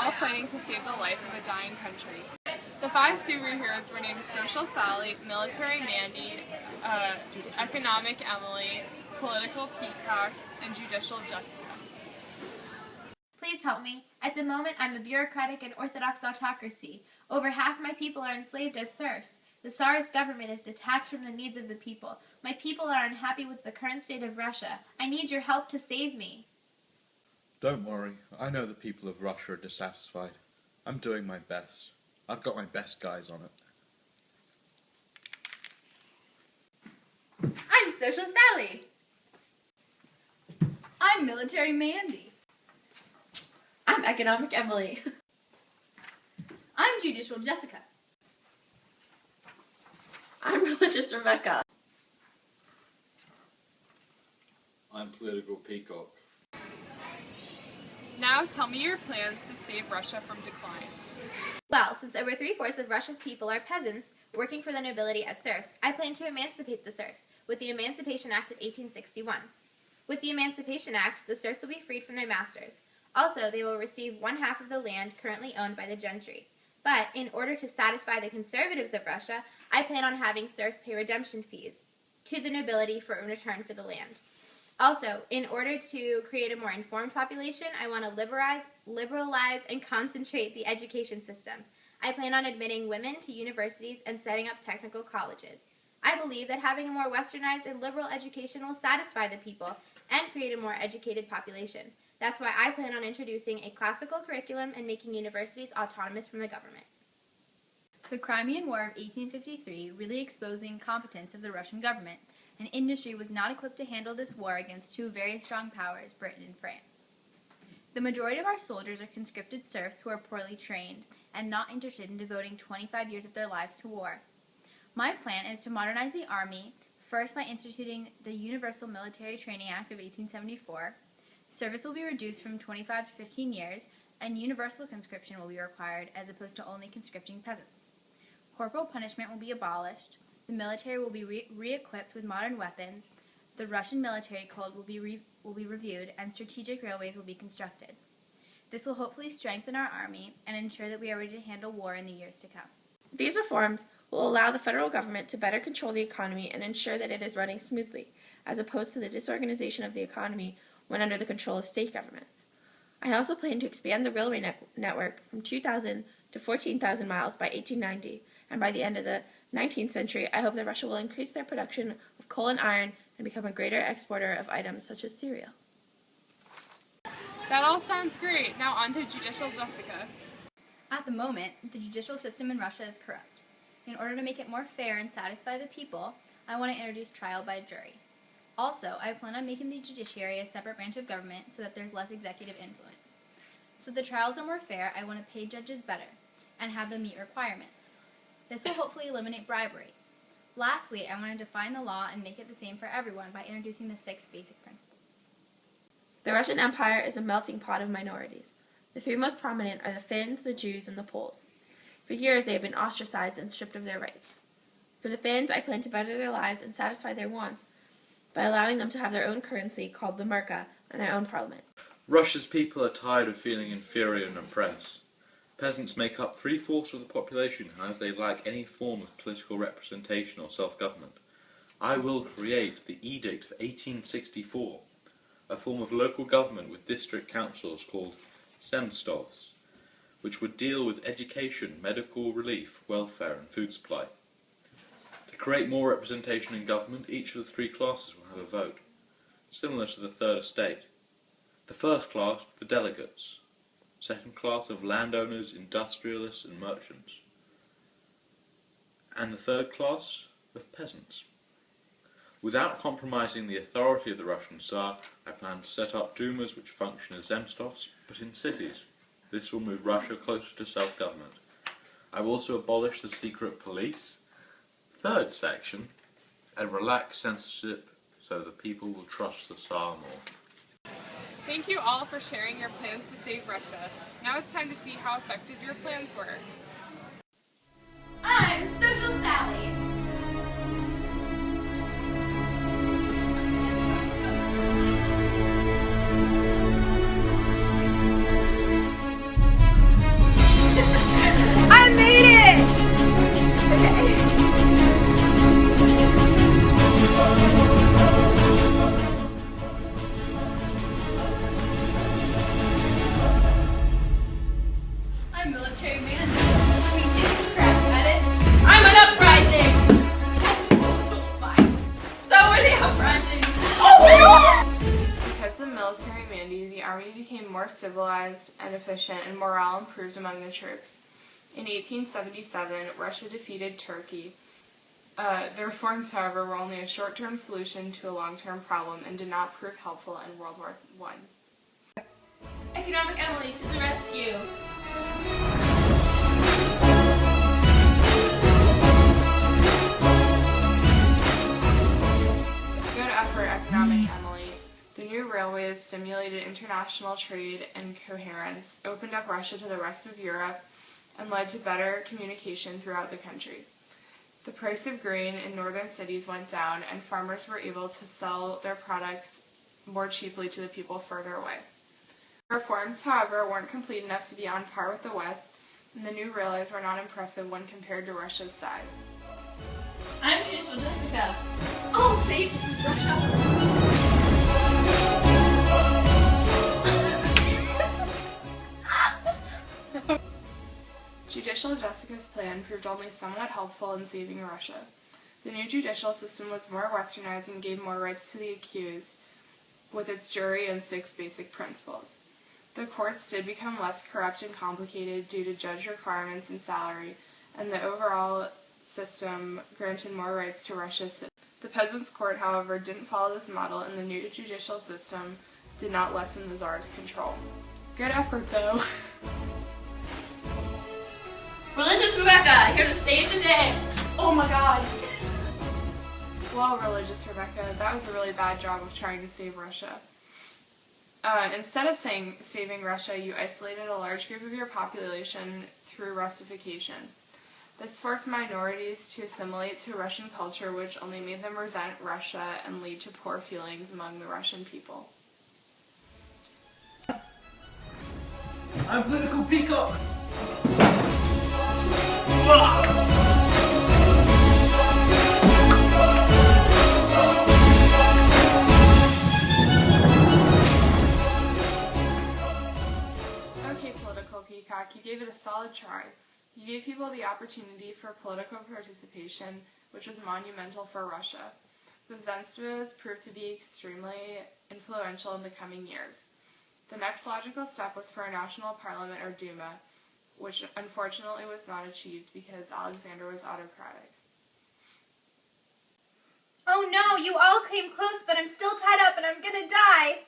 all planning to save the life of a dying country. The 5 superheroes were named Social Sally, Military Mandy, Economic Emily, Political Peacock, and Judicial Jessica. Please help me. At the moment, I'm a bureaucratic and orthodox autocracy. Over half my people are enslaved as serfs. The Tsarist government is detached from the needs of the people. My people are unhappy with the current state of Russia. I need your help to save me. Don't worry. I know the people of Russia are dissatisfied. I'm doing my best. I've got my best guys on I'm it. Social Sally. I'm Military Mandy. I'm Economic Emily. I'm Judicial Jessica. I'm Religious Rebecca. I'm Political Peacock. Now tell me your plans to save Russia from decline. Well, since over 3/4 of Russia's people are peasants working for the nobility as serfs, I plan to emancipate the serfs with the Emancipation Act of 1861. With the Emancipation Act, the serfs will be freed from their masters. Also, they will receive 1/2 of the land currently owned by the gentry. But in order to satisfy the conservatives of Russia, I plan on having serfs pay redemption fees to the nobility in return for the land. Also, in order to create a more informed population, I want to liberalize, and concentrate the education system. I plan on admitting women to universities and setting up technical colleges. I believe that having a more westernized and liberal education will satisfy the people and create a more educated population. That's why I plan on introducing a classical curriculum and making universities autonomous from the government. The Crimean War of 1853 really exposed the incompetence of the Russian government, and industry was not equipped to handle this war against 2 very strong powers, Britain and France. The majority of our soldiers are conscripted serfs who are poorly trained and not interested in devoting 25 years of their lives to war. My plan is to modernize the Army, first by instituting the Universal Military Training Act of 1874. Service will be reduced from 25 to 15 years, and universal conscription will be required as opposed to only conscripting peasants. Corporal punishment will be abolished. The military will be re-equipped with modern weapons. The Russian military code will be reviewed, and strategic railways will be constructed. This will hopefully strengthen our army and ensure that we are ready to handle war in the years to come. These reforms will allow the federal government to better control the economy and ensure that it is running smoothly, as opposed to the disorganization of the economy when under the control of state governments. I also plan to expand the railway network from 2,000 to 14,000 miles by 1890, and by the end of the 19th century, I hope that Russia will increase their production of coal and iron and become a greater exporter of items such as cereal. That all sounds great. Now on to Judicial Jessica. At the moment, the judicial system in Russia is corrupt. In order to make it more fair and satisfy the people, I want to introduce trial by jury. Also, I plan on making the judiciary a separate branch of government so that there's less executive influence. So the trials are more fair, I want to pay judges better and have them meet requirements. This will hopefully eliminate bribery. Lastly, I want to define the law and make it the same for everyone by introducing the 6 basic principles. The Russian Empire is a melting pot of minorities. The 3 most prominent are the Finns, the Jews, and the Poles. For years, they have been ostracized and stripped of their rights. For the Finns, I plan to better their lives and satisfy their wants by allowing them to have their own currency called the marka and their own parliament. Russia's people are tired of feeling inferior and oppressed. Peasants make up 3/4 of the population, however they lack any form of political representation or self-government. I will create the Edict of 1864, a form of local government with district councils called Zemstovs, which would deal with education, medical relief, welfare and food supply. To create more representation in government, each of the 3 classes will have a vote, similar to the Third Estate. The first class, the delegates. Second class of landowners, industrialists and merchants. And the third class of peasants. Without compromising the authority of the Russian Tsar, I plan to set up Dumas which function as Zemstovs, but in cities. This will move Russia closer to self-government. I will also abolish the secret police, third section, and relax censorship so the people will trust the Tsar more. Thank you all for sharing your plans to save Russia. Now it's time to see how effective your plans were. I'm Social Sally. a military man. Let me take a crack at it. I'm an uprising! That's fine. So are the uprisings. Because of the military mandate, the army became more civilized and efficient, and morale improved among the troops. In 1877, Russia defeated Turkey. The reforms, however, were only a short-term solution to a long-term problem and did not prove helpful in World War I. Economic Emily to the rescue. Good effort, Economic Emily. The new railways stimulated international trade and coherence, opened up Russia to the rest of Europe, and led to better communication throughout the country. The price of grain in northern cities went down, and farmers were able to sell their products more cheaply to the people further away. Reforms, however, weren't complete enough to be on par with the West, and the new railways were not impressive when compared to Russia's size. I'm Judicial Jessica. I'll save you from Russia. Judicial Jessica's plan proved only somewhat helpful in saving Russia. The new judicial system was more westernized and gave more rights to the accused, with its jury and 6 basic principles. The courts did become less corrupt and complicated due to judge requirements and salary, and the overall system granted more rights to Russia's citizens. The peasants' court, however, didn't follow this model, and the new judicial system did not lessen the Tsar's control. Good effort, though. Religious Rebecca, here to save the day. Oh my god. Well, Religious Rebecca, that was a really bad job of trying to save Russia. Instead of saving Russia, you isolated a large group of your population through Russification. This forced minorities to assimilate to Russian culture, which only made them resent Russia and lead to poor feelings among the Russian people. I'm Political Peacock! Okay, Political Peacock, you gave it a solid try. You gave people the opportunity for political participation, which was monumental for Russia. The Zemstvos proved to be extremely influential in the coming years. The next logical step was for a national parliament or Duma, which unfortunately was not achieved because Alexander was autocratic. Oh no, you all came close, but I'm still tied up and I'm gonna die.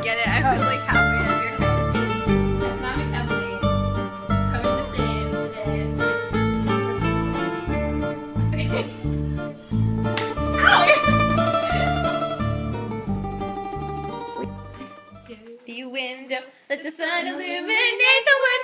Get it. I was like halfway up your head. Economic Emily, coming to save the day. The window, let the sun illuminate the words